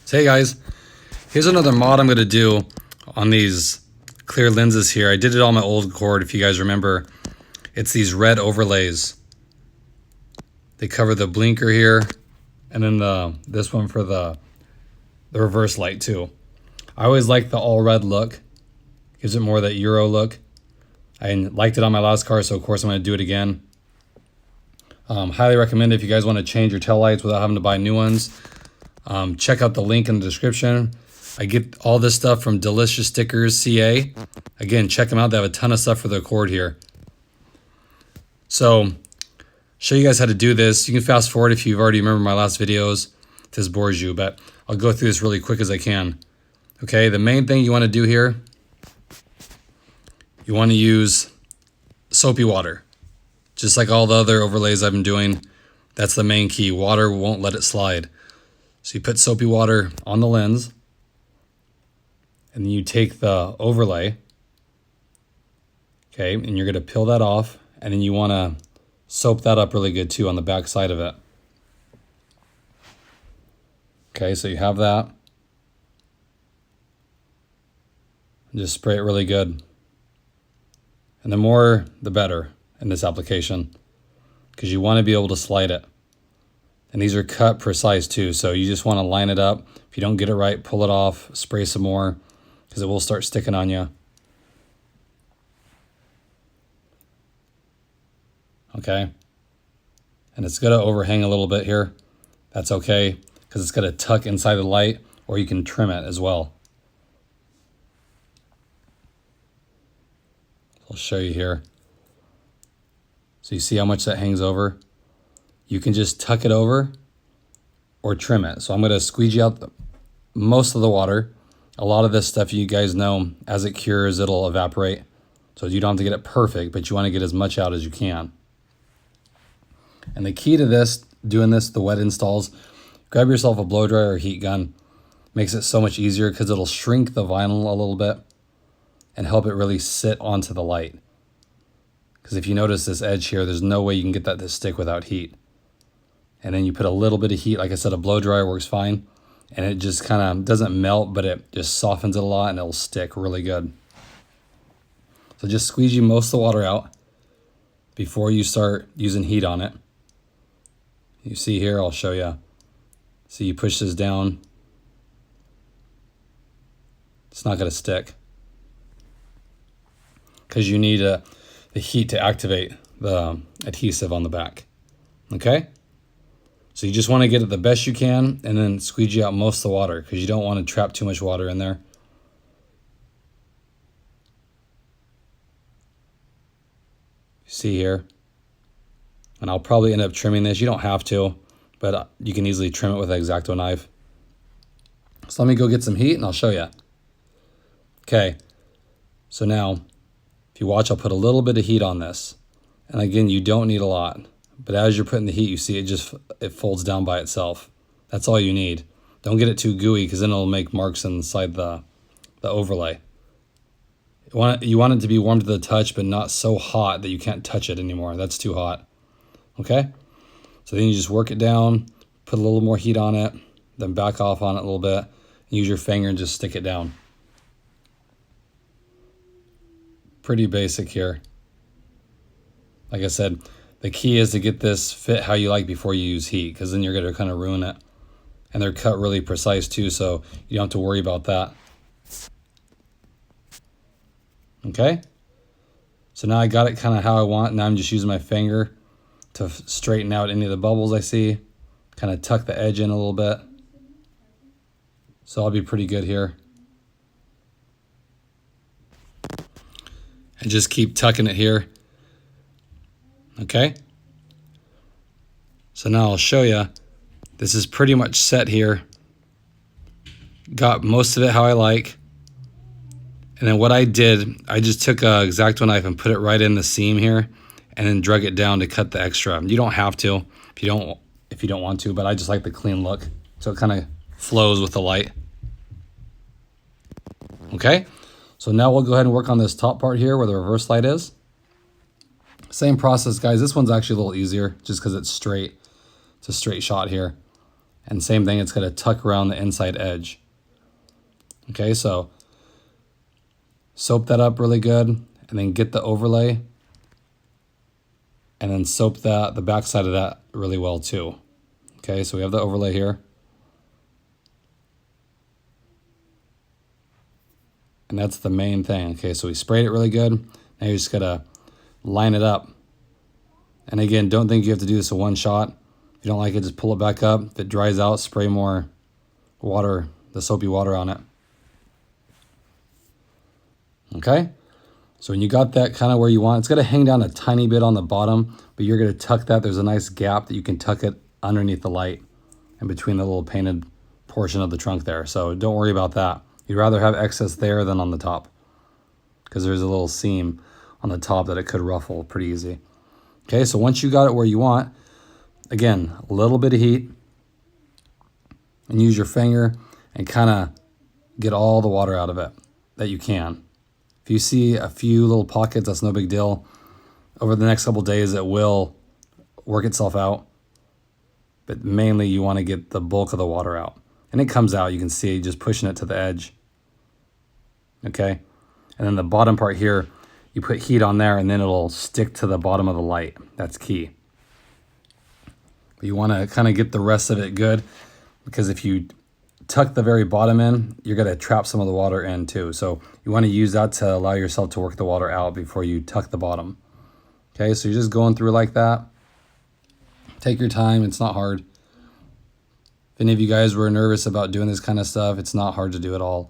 So hey guys, here's another mod I'm going to do on these clear lenses here. I did it on my old cord, if you guys remember. It's these red overlays. They cover the blinker here, and then this one for the reverse light too. I always like the all red look. Gives it more of that Euro look. I liked it on my last car, so of course I'm going to do it again. Highly recommend it if you guys want to change your taillights without having to buy new ones. Check out the link in the description. I get all this stuff from delicioustickerca. Again, check them out. They have a ton of stuff for the cord here. So, show you guys how to do this. You can fast forward if you've already remembered my last videos. If this bores you, but I'll go through this really quick as I can. Okay, the main thing you want to do here, you want to use soapy water. Just like all the other overlays I've been doing, that's the main key. Water won't let it slide. So you put soapy water on the lens, and then you take the overlay, okay, and you're going to peel that off, and then you want to soap that up really good too on the back side of it. Okay, so you have that. And just spray it really good. And the more, the better in this application, because you want to be able to slide it. And these are cut precise too, so you just want to line it up. If you don't get it right, pull it off, spray some more, because it will start sticking on you. Okay. And it's going to overhang a little bit here. That's okay, because it's going to tuck inside the light, or you can trim it as well. I'll show you here. So you see how much that hangs over? You can just tuck it over or trim it. So I'm going to squeegee out most of the water. A lot of this stuff, you guys know, as it cures, it'll evaporate. So you don't have to get it perfect, but you want to get as much out as you can. And the key to this, doing this, the wet installs, grab yourself a blow dryer or heat gun. Makes it so much easier because it'll shrink the vinyl a little bit and help it really sit onto the light. Because if you notice this edge here, there's no way you can get that to stick without heat. And then you put a little bit of heat. Like I said, a blow dryer works fine. And it just kind of doesn't melt, but it just softens it a lot and it'll stick really good. So just squeegee most of the water out before you start using heat on it. You see here, I'll show you. See, you push this down. It's not going to stick, because you need the heat to activate the adhesive on the back. Okay? So you just want to get it the best you can and then squeegee out most of the water, because you don't want to trap too much water in there. See here? And I'll probably end up trimming this. You don't have to, but you can easily trim it with an X-Acto knife. So let me go get some heat and I'll show you. Okay, so now, if you watch, I'll put a little bit of heat on this. And again, you don't need a lot. But as you're putting the heat, you see it folds down by itself. That's all you need. Don't get it too gooey, because then it'll make marks inside the overlay. You want it to be warm to the touch, but not so hot that you can't touch it anymore. That's too hot. Okay? So then you just work it down, put a little more heat on it, then back off on it a little bit, and use your finger and just stick it down. Pretty basic here. Like I said, the key is to get this fit how you like before you use heat, because then you're going to kind of ruin it. And they're cut really precise too, so you don't have to worry about that. Okay? So now I got it kind of how I want. Now I'm just using my finger to straighten out any of the bubbles I see. Kind of tuck the edge in a little bit. So I'll be pretty good here. And just keep tucking it here. Okay? So now I'll show you. This is pretty much set here. Got most of it how I like. And then what I did, I just took a X-Acto knife and put it right in the seam here, and then drug it down to cut the extra. You don't have to if you don't want to, but I just like the clean look, so it kind of flows with the light. Okay, so now we'll go ahead and work on this top part here where the reverse light is. Same process, guys. This one's actually a little easier just because it's straight. It's a straight shot here. And same thing, it's going to tuck around the inside edge. Okay, so soap that up really good, and then get the overlay, and then soap the back side of that really well too. Okay, so we have the overlay here. And that's the main thing. Okay, so we sprayed it really good. Now you just gotta line it up. And again, don't think you have to do this in one shot. If you don't like it, just pull it back up. If it dries out, spray more water, the soapy water on it. Okay, so when you got that kind of where you want, it's gonna hang down a tiny bit on the bottom, but you're gonna tuck that. There's a nice gap that you can tuck it underneath the light and between the little painted portion of the trunk there. So don't worry about that. You'd rather have excess there than on the top, because there's a little seam on the top that it could ruffle pretty easy. Okay, so once you got it where you want, again, a little bit of heat, and use your finger and kind of get all the water out of it that you can. If you see a few little pockets, that's no big deal. Over the next couple days, it will work itself out, but mainly you want to get the bulk of the water out. And it comes out, you can see, just pushing it to the edge. Okay, and then the bottom part here, you put heat on there and then it'll stick to the bottom of the light. That's key. But you want to kind of get the rest of it good, because if you tuck the very bottom in, you're going to trap some of the water in too. So you want to use that to allow yourself to work the water out before you tuck the bottom. Okay, so you're just going through like that. Take your time, it's not hard. If any of you guys were nervous about doing this kind of stuff, it's not hard to do at all.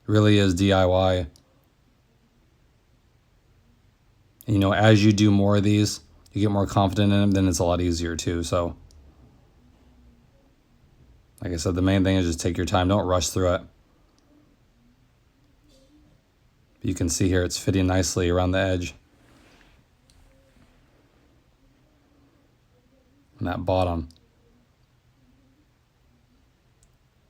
It really is DIY. And, you know, as you do more of these, you get more confident in them, then it's a lot easier too. So, like I said, the main thing is just take your time. Don't rush through it. You can see here it's fitting nicely around the edge. And that bottom.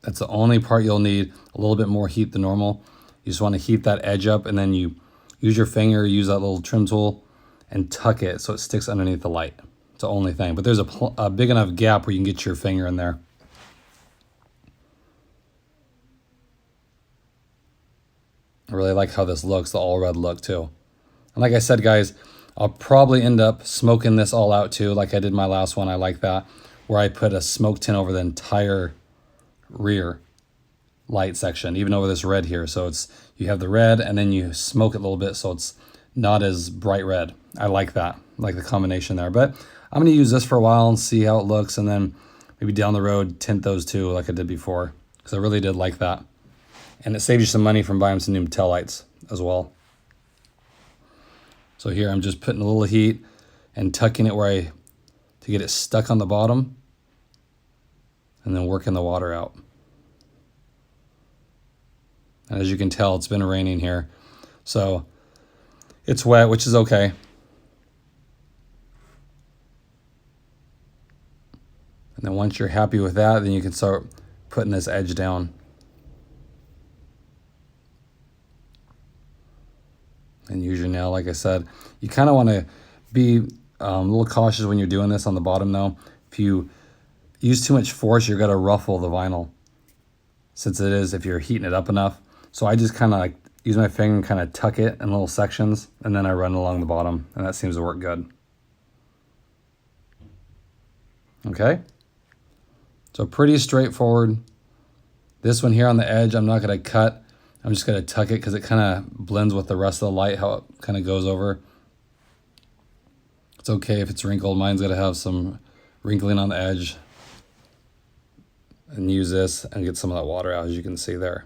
That's the only part you'll need a little bit more heat than normal. You just want to heat that edge up, and then you use your finger, use that little trim tool, and tuck it so it sticks underneath the light. It's the only thing. But there's a big enough gap where you can get your finger in there. I really like how this looks, the all red look too. And like I said, guys, I'll probably end up smoking this all out too, like I did my last one. I like that, where I put a smoke tint over the entire rear light section, even over this red here. So it's, you have the red and then you smoke it a little bit so it's not as bright red. I like that, I like the combination there. But I'm going to use this for a while and see how it looks, and then maybe down the road tint those two like I did before, because I really did like that. And it saves you some money from buying some new taillights as well. So here I'm just putting a little heat and tucking it to get it stuck on the bottom, and then working the water out. And as you can tell, it's been raining here, so it's wet, which is okay. And then once you're happy with that, then you can start putting this edge down. And use your nail, like I said. You kind of want to be a little cautious when you're doing this on the bottom though. If you use too much force, you're going to ruffle the vinyl, since it is, if you're heating it up enough. So I just kind of like use my finger and kind of tuck it in little sections, and then I run along the bottom, and that seems to work good. Okay, so pretty straightforward. This one here on the edge, I'm not going to cut. I'm just going to tuck it because it kind of blends with the rest of the light, how it kind of goes over. It's okay if it's wrinkled. Mine's going to have some wrinkling on the edge. And use this and get some of that water out, as you can see there.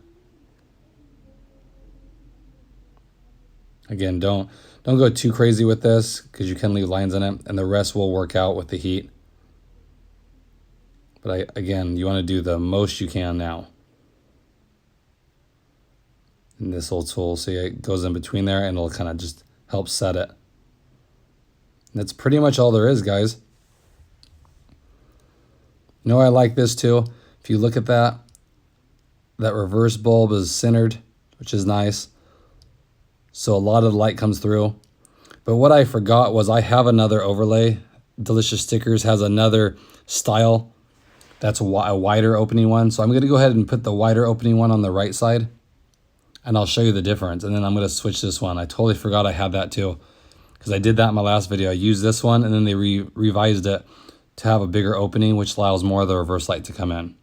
Again, don't go too crazy with this, because you can leave lines in it, and the rest will work out with the heat. But again, you want to do the most you can now. And this little tool, see, it goes in between there, and it'll kind of just help set it. And that's pretty much all there is, guys. You know, I like this too. If you look at that reverse bulb is centered, which is nice. So a lot of the light comes through. But what I forgot was I have another overlay. Delicious Stickers has another style That's a wider opening one. So I'm going to go ahead and put the wider opening one on the right side, and I'll show you the difference. And then I'm going to switch this one. I totally forgot I had that too, because I did that in my last video. I used this one, and then they revised it to have a bigger opening, which allows more of the reverse light to come in.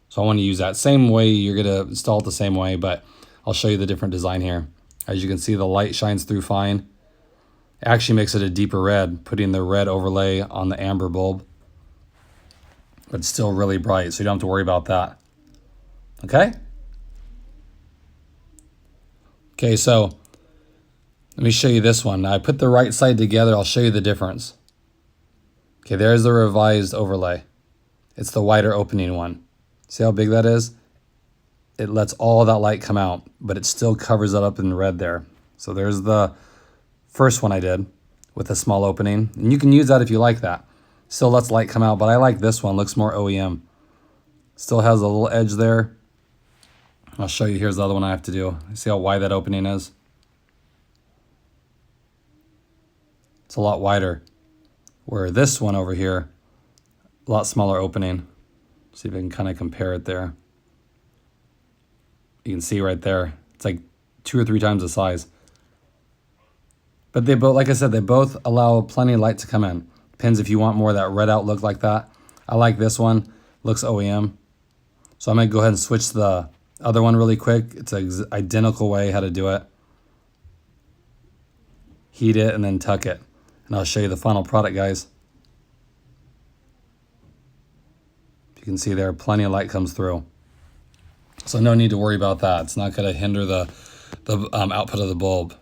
So I want to use that same way. You're going to install it the same way, but I'll show you the different design here. As you can see, the light shines through fine. It actually makes it a deeper red, putting the red overlay on the amber bulb. But it's still really bright, so you don't have to worry about that. Okay? Okay, so let me show you this one. Now I put the right side together. I'll show you the difference. Okay, there's the revised overlay. It's the wider opening one. See how big that is? It lets all that light come out, but it still covers it up in red there. So there's the first one I did with a small opening. And you can use that if you like that. Still lets light come out, but I like this one. Looks more OEM. Still has a little edge there. I'll show you. Here's the other one I have to do. See how wide that opening is? It's a lot wider. Where this one over here, a lot smaller opening. See if I can kind of compare it there. You can see right there, it's like 2 or 3 times the size. But they both, like I said, they both allow plenty of light to come in. Depends if you want more of that red out look like that. I like this one, looks OEM. So I'm gonna go ahead and switch the other one really quick. It's an identical way how to do it. Heat it and then tuck it. And I'll show you the final product, guys. You can see there, plenty of light comes through. So no need to worry about that. It's not going to hinder the output of the bulb.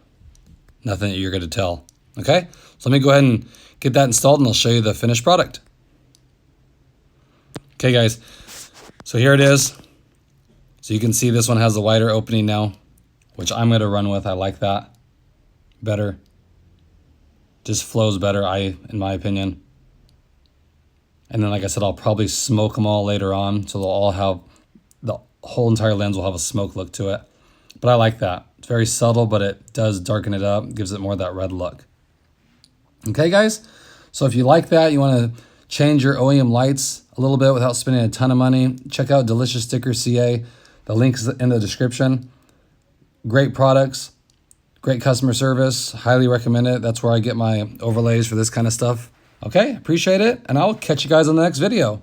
Nothing that you're going to tell. Okay? So let me go ahead and get that installed, and I'll show you the finished product. Okay, guys. So here it is. So you can see this one has a wider opening now, which I'm going to run with. I like that better. Just flows better, in my opinion. And then, like I said, I'll probably smoke them all later on, so they'll all have, the whole entire lens will have a smoke look to it. But I like that. It's very subtle, but it does darken it up, gives it more of that red look. Okay, guys? So if you like that, you want to change your OEM lights a little bit without spending a ton of money, check out delicioustickerca. The link's in the description. Great products, great customer service. Highly recommend it. That's where I get my overlays for this kind of stuff. Okay, appreciate it, and I'll catch you guys on the next video.